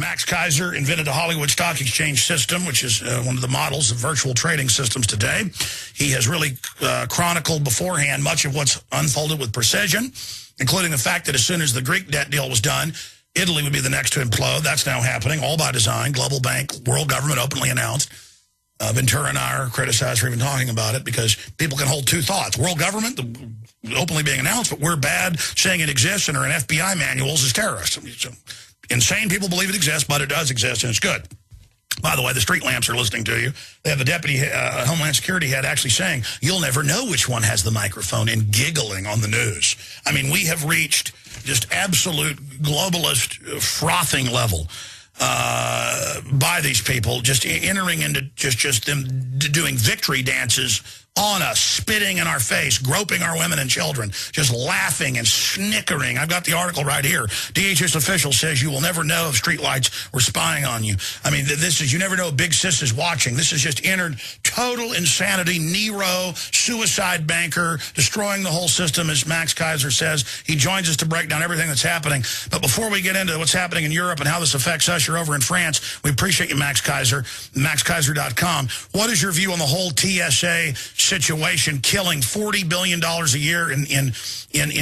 Max Keiser invented the Hollywood Stock Exchange system, which is one of the models of virtual trading systems today. He has really chronicled beforehand much of what's unfolded with precision, including the fact that as soon as the Greek debt deal was done, Italy would be the next to implode. That's now happening, all by design. Global bank, world government openly announced. Ventura and I are criticized for even talking about it because people can hold two thoughts. World government, openly being announced, but we're bad saying it exists and are in FBI manuals as terrorists. So, insane people believe it exists, but it does exist, and it's good. By the way, the street lamps are listening to you. They have the deputy Homeland Security head actually saying, you'll never know which one has the microphone, and giggling on the news. I mean, we have reached just absolute globalist frothing level by these people, just entering into just them doing victory dances on us, spitting in our face, groping our women and children, just laughing and snickering. I've got the article right here. DHS official says you will never know if streetlights were spying on you. I mean, this is, you never know if Big Sis is watching. This has just entered total insanity. Nero, suicide banker, destroying the whole system, as Max Keiser says. He joins us to break down everything that's happening. But before we get into what's happening in Europe and how this affects us, you're over in France. We appreciate you, Max Keiser, maxkeiser.com. What is your view on the whole TSA situation, killing $40 billion a year in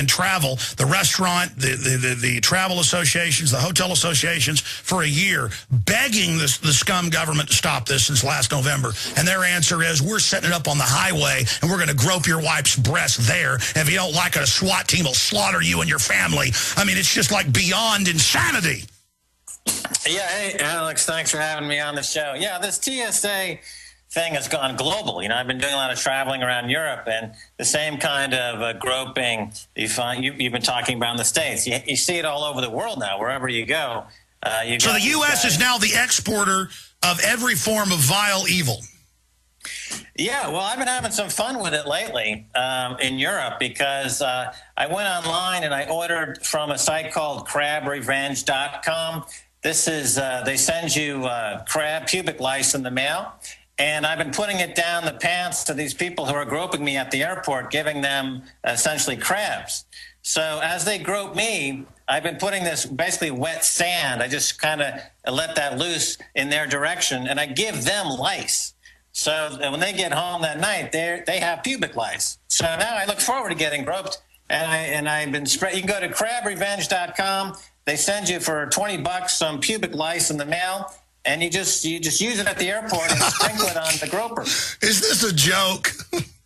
travel, the restaurant, the travel associations, the hotel associations for a year, begging the scum government to stop this since last November. And their answer is, we're setting it up on the highway and we're going to grope your wife's breast there. And if you don't like it, a SWAT team will slaughter you and your family. I mean, it's just like beyond insanity. Yeah, hey, Alex, thanks for having me on the show. Yeah, this TSA thing has gone global. You know, I've been doing a lot of traveling around Europe, and the same kind of groping you've been talking about in the States. You see it all over the world now, wherever you go. So the U.S. is now the exporter of every form of vile evil. Yeah, well, I've been having some fun with it lately in Europe because I went online and I ordered from a site called crabrevenge.com. This is, they send you crab pubic lice in the mail. And I've been putting it down the pants to these people who are groping me at the airport, giving them essentially crabs. So as they grope me, I've been putting this basically wet sand. I just kind of let that loose in their direction, and I give them lice. So when they get home that night, they have pubic lice. So now I look forward to getting groped, and I've been spread. You can go to crabrevenge.com. They send you for $20 some pubic lice in the mail. And you just use it at the airport and sprinkle it on the groper. Is this a joke?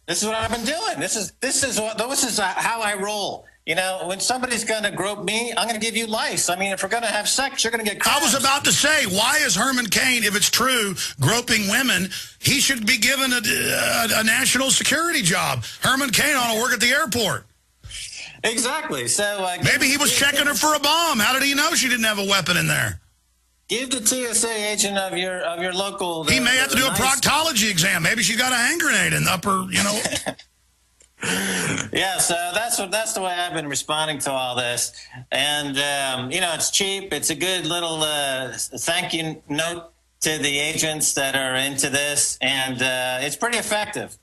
This is what I've been doing. This is how I roll. You know, when somebody's going to grope me, I'm going to give you lice. I mean, if we're going to have sex, you're going to get crabs. I was about to say, why is Herman Cain, if it's true, groping women? He should be given a national security job. Herman Cain ought to work at the airport. Exactly. So maybe he was checking her for a bomb. How did he know she didn't have a weapon in there? Give the TSA agent of your local. He may have to do a proctology exam. Maybe she got a hand grenade in the upper, you know. Yeah, so that's the way I've been responding to all this, and you know, it's cheap. It's a good little thank you note to the agents that are into this, and it's pretty effective.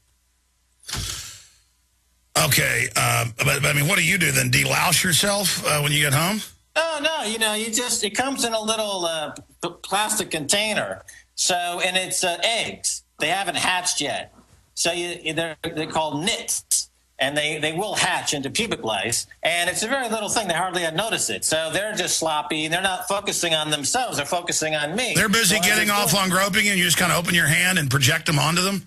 Okay, but I mean, what do you do then? Delouse yourself when you get home? Oh, no, you know, it comes in a little plastic container. So, and it's eggs. They haven't hatched yet. So they're called nits, and they will hatch into pubic lice. And it's a very little thing. They hardly notice it. So they're just sloppy, and they're not focusing on themselves. They're focusing on me. They're busy getting off on groping, and you just kind of open your hand and project them onto them?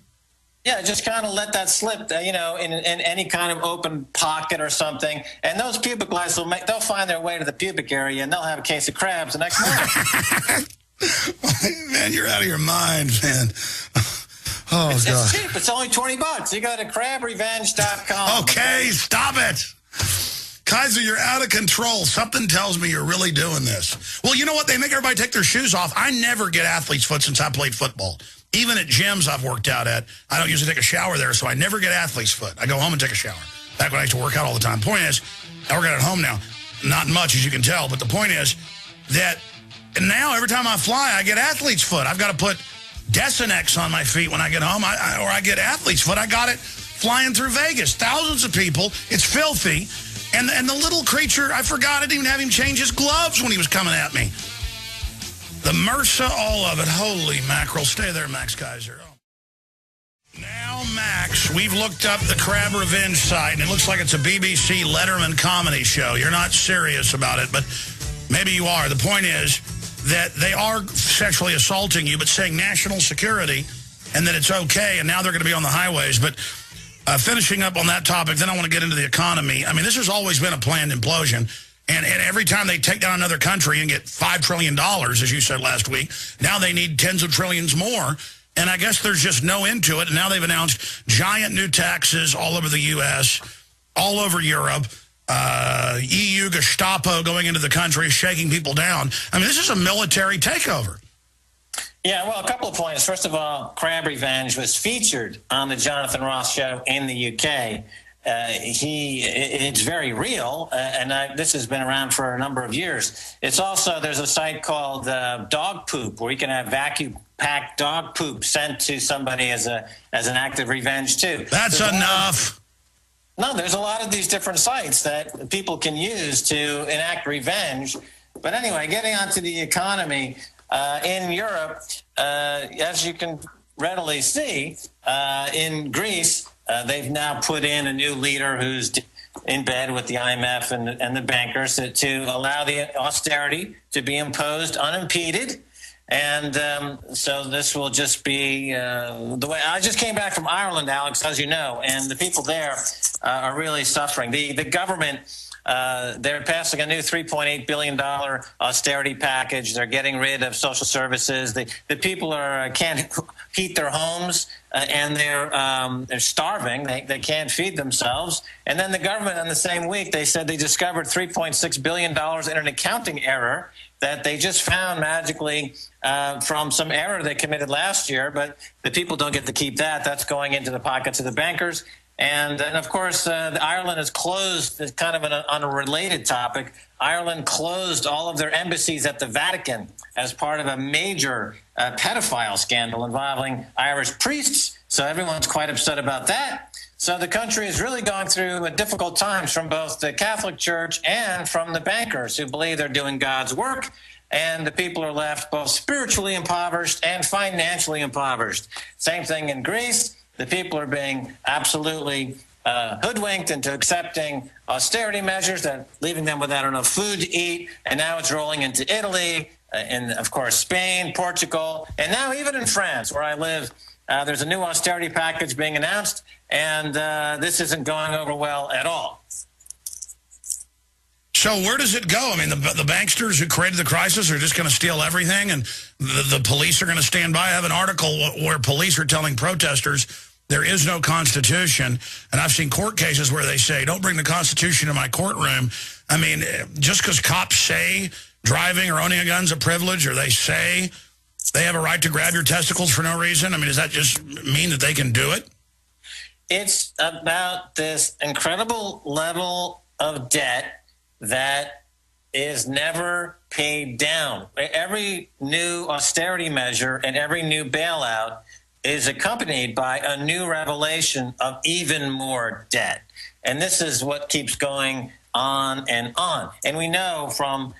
Yeah, just kind of let that slip, you know, in any kind of open pocket or something. And those pubic lice they'll find their way to the pubic area, and they'll have a case of crabs the next morning. Man, you're out of your mind, man. Oh, God. It's cheap. It's only $20. You go to crabrevenge.com. Okay, stop it. Keiser, you're out of control. Something tells me you're really doing this. Well, you know what? They make everybody take their shoes off. I never get athlete's foot since I played football. Even at gyms I've worked out at, I don't usually take a shower there, so I never get athlete's foot. I go home and take a shower. Back when I used to work out all the time. Point is, I work out at home now. Not much, as you can tell, but the point is that now every time I fly, I get athlete's foot. I've got to put Desinex on my feet when I get home, or I get athlete's foot. I got it flying through Vegas. Thousands of people. It's filthy. And the little creature, I forgot, I didn't even have him change his gloves when he was coming at me. The MRSA, all of it. Holy mackerel. Stay there, Max Keiser. Oh. Now, Max, we've looked up the Crab Revenge site, and it looks like it's a BBC Letterman comedy show. You're not serious about it, but maybe you are. The point is that they are sexually assaulting you, but saying national security, and that it's okay, and now they're going to be on the highways. But finishing up on that topic, then I want to get into the economy. I mean, this has always been a planned implosion. And every time they take down another country and get $5 trillion, as you said last week, now they need tens of trillions more. And I guess there's just no end to it. And now they've announced giant new taxes all over the U.S., all over Europe, EU Gestapo going into the country, shaking people down. I mean, this is a military takeover. Yeah, well, a couple of points. First of all, Crab Revenge was featured on the Jonathan Ross show in the UK. It's very real, and this has been around for a number of years. It's also, there's a site called Dog Poop, where you can have vacuum-packed dog poop sent to somebody as an act of revenge, too. That's enough. No, there's a lot of these different sites that people can use to enact revenge. But anyway, getting onto the economy, in Europe, as you can readily see, in Greece, they've now put in a new leader who's in bed with the IMF and the bankers to allow the austerity to be imposed unimpeded. And so this will just be the way. I just came back from Ireland, Alex, as you know, and the people there are really suffering. The government, they're passing a new $3.8 billion austerity package. They're getting rid of social services. The people can't heat their homes, and they're starving. They can't feed themselves. And then the government, in the same week, they said they discovered $3.6 billion in an accounting error that they just found magically from some error they committed last year. But the people don't get to keep that. That's going into the pockets of the bankers. And of course, Ireland has closed, kind of on a related topic, Ireland closed all of their embassies at the Vatican as part of a major pedophile scandal involving Irish priests. So everyone's quite upset about that. So the country is really going through difficult times from both the Catholic Church and from the bankers who believe they're doing God's work. And the people are left both spiritually impoverished and financially impoverished. Same thing in Greece. The people are being absolutely hoodwinked into accepting austerity measures that leaving them without enough food to eat. And now it's rolling into Italy, and of course Spain, Portugal, and now even in France, where I live. There's a new austerity package being announced, and this isn't going over well at all. So where does it go? I mean, the banksters who created the crisis are just going to steal everything, and the police are going to stand by. I have an article where police are telling protesters there is no Constitution, and I've seen court cases where they say, don't bring the Constitution to my courtroom. I mean, just because cops say driving or owning a gun is a privilege, or they say they have a right to grab your testicles for no reason, I mean, does that just mean that they can do it? It's about this incredible level of debt that is never paid down. Every new austerity measure and every new bailout is accompanied by a new revelation of even more debt. And this is what keeps going on and on. And we know from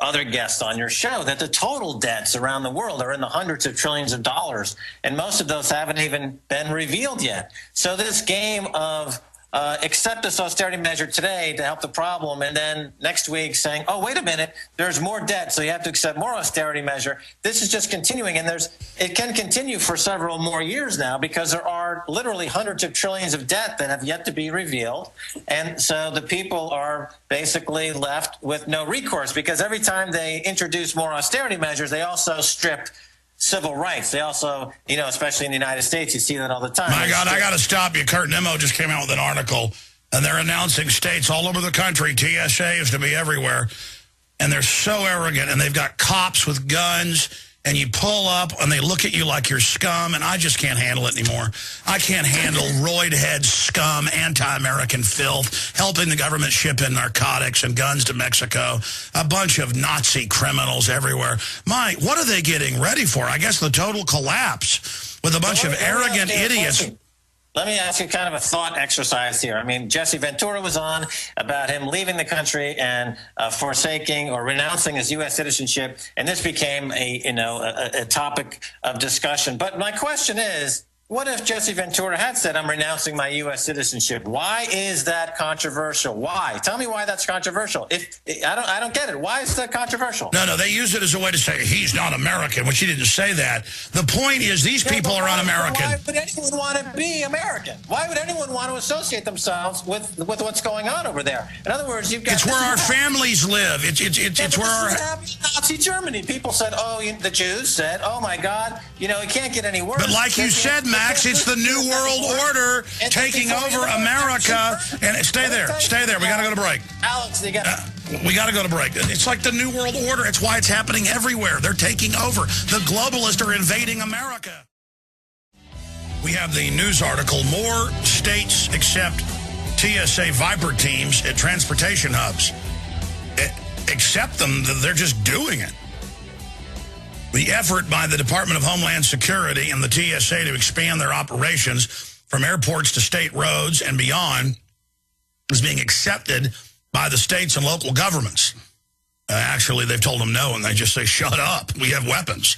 other guests on your show that the total debts around the world are in the hundreds of trillions of dollars, and most of those haven't even been revealed yet. So this game of accept this austerity measure today to help the problem, and then next week saying, oh, wait a minute, there's more debt, so you have to accept more austerity measure. This is just continuing, and it can continue for several more years now because there are literally hundreds of trillions of debt that have yet to be revealed. And so the people are basically left with no recourse because every time they introduce more austerity measures, they also strip civil rights. They also, especially in the United States, you see that all the time. My God, I got to stop you. Kurt Nimmo just came out with an article, and they're announcing states all over the country, TSA is to be everywhere, and they're so arrogant, and they've got cops with guns, and you pull up, and they look at you like you're scum, and I just can't handle it anymore. I can't handle roid-head scum, anti-American filth, helping the government ship in narcotics and guns to Mexico, a bunch of Nazi criminals everywhere. What are they getting ready for? I guess the total collapse with a bunch of arrogant idiots. let me ask you kind of a thought exercise here. I mean, Jesse Ventura was on about him leaving the country and forsaking or renouncing his U.S. citizenship, and this became a topic of discussion. But my question is, what if Jesse Ventura had said, I'm renouncing my U.S. citizenship? Why is that controversial? Why? Tell me why that's controversial. I don't get it. Why is that controversial? No, they use it as a way to say he's not American, which he didn't say that. The point is these people are un-American. Why would anyone want to be American? Why would anyone want to associate themselves with what's going on over there? In other words, you've got... It's where our families live. It's where our... Nazi Germany. People said, the Jews said, oh my God, it can't get any worse. But like you said, Max, it's the New World Order taking over America. And stay there. We got to go to break. Alex, we got to go to break. It's like the New World Order. It's why it's happening everywhere. They're taking over. The globalists are invading America. We have the news article, more states accept TSA Viper teams at transportation hubs. Accept them, they're just doing it. The effort by the Department of Homeland Security and the TSA to expand their operations from airports to state roads and beyond is being accepted by the states and local governments. Actually, they've told them no, and they just say, shut up, we have weapons.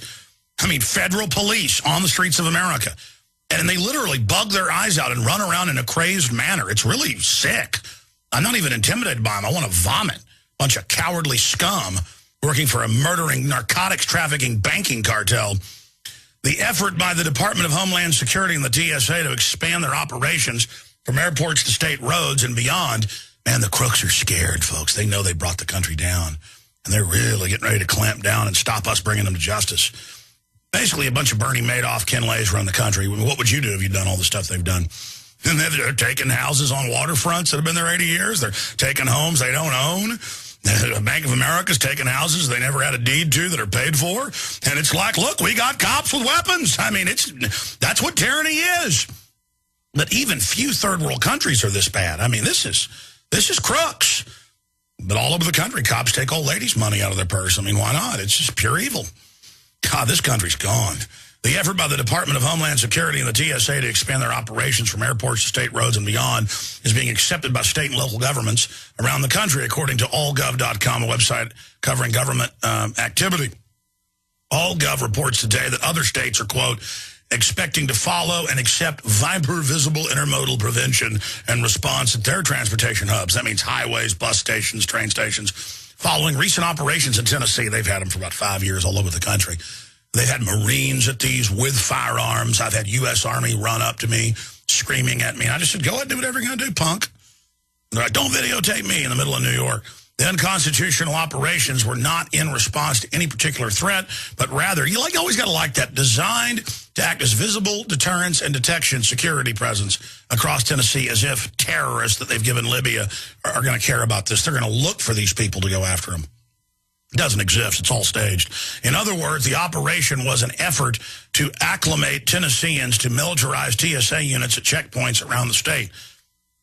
I mean, federal police on the streets of America. And they literally bug their eyes out and run around in a crazed manner. It's really sick. I'm not even intimidated by them. I want to vomit. Bunch of cowardly scum working for a murdering, narcotics trafficking banking cartel. The effort by the Department of Homeland Security and the TSA to expand their operations from airports to state roads and beyond, man, the crooks are scared, folks. They know they brought the country down, and they're really getting ready to clamp down and stop us bringing them to justice. Basically, a bunch of Bernie Madoff, Ken Lays run the country. What would you do if you'd done all the stuff they've done? And they're taking houses on waterfronts that have been there 80 years. They're taking homes they don't own. Bank of America's taking houses they never had a deed to that are paid for. And it's like, look, we got cops with weapons. I mean, that's what tyranny is. But even few third world countries are this bad. I mean, this is crooks. But all over the country, cops take old ladies' money out of their purse. I mean, why not? It's just pure evil. God, this country's gone. The effort by the Department of Homeland Security and the TSA to expand their operations from airports to state roads and beyond is being accepted by state and local governments around the country, according to allgov.com, a website covering government activity. Allgov reports today that other states are, quote, expecting to follow and accept Viper visible intermodal prevention and response at their transportation hubs. That means highways, bus stations, train stations. Following recent operations in Tennessee, they've had them for about 5 years all over the country. They've had Marines at these with firearms. I've had U.S. Army run up to me, screaming at me. I just said, go ahead and do whatever you're going to do, punk. They're like, don't videotape me in the middle of New York. The unconstitutional operations were not in response to any particular threat, but rather, you always got to like that, designed to act as visible deterrence and detection security presence across Tennessee, as if terrorists that they've given Libya are going to care about this. They're going to look for these people to go after them. It doesn't exist. It's all staged. In other words, the operation was an effort to acclimate Tennesseans to militarized TSA units at checkpoints around the state.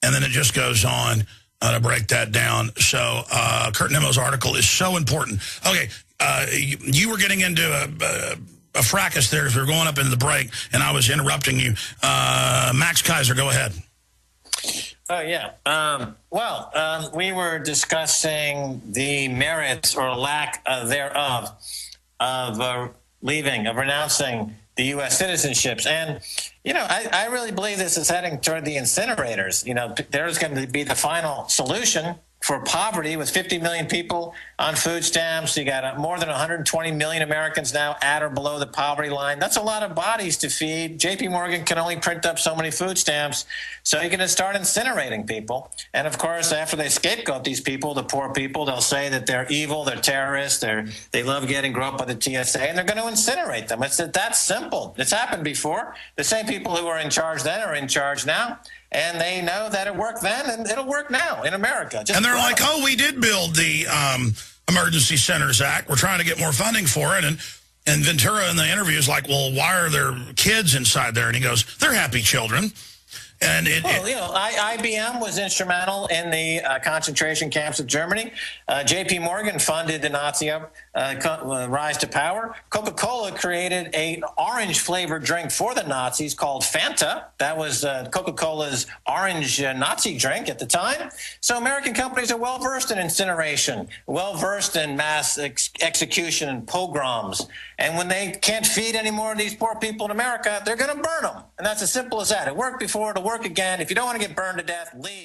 And then it just goes on to break that down. So Kurt Nemo's article is so important. Okay, you were getting into a fracas there as we were going up into the break, and I was interrupting you. Max Keiser, go ahead. Oh, yeah. We were discussing the merits or lack thereof of renouncing the U.S. citizenships. And, I really believe this is heading toward the incinerators. There's going to be the final solution for poverty with 50 million people on food stamps. You got more than 120 million Americans now at or below the poverty line. That's a lot of bodies to feed. J.P. Morgan can only print up so many food stamps, so you're going to start incinerating people. And, of course, after they scapegoat these people, the poor people, they'll say that they're evil, they're terrorists, they love getting groped by the TSA, and they're going to incinerate them. It's that simple. It's happened before. The same people who were in charge then are in charge now. And they know that it worked then, and it'll work now in America. And they're like, oh, we did build the Emergency Centers Act. We're trying to get more funding for it. And Ventura in the interview is like, well, why are there kids inside there? And he goes, they're happy children. And IBM was instrumental in the concentration camps of Germany. J.P. Morgan funded the Nazi rise to power. Coca-Cola created an orange-flavored drink for the Nazis called Fanta. That was Coca-Cola's orange Nazi drink at the time. So American companies are well-versed in incineration, well-versed in mass execution and pogroms. And when they can't feed any more of these poor people in America, they're going to burn them. And that's as simple as that. It worked before, it'll work again. If you don't want to get burned to death, leave.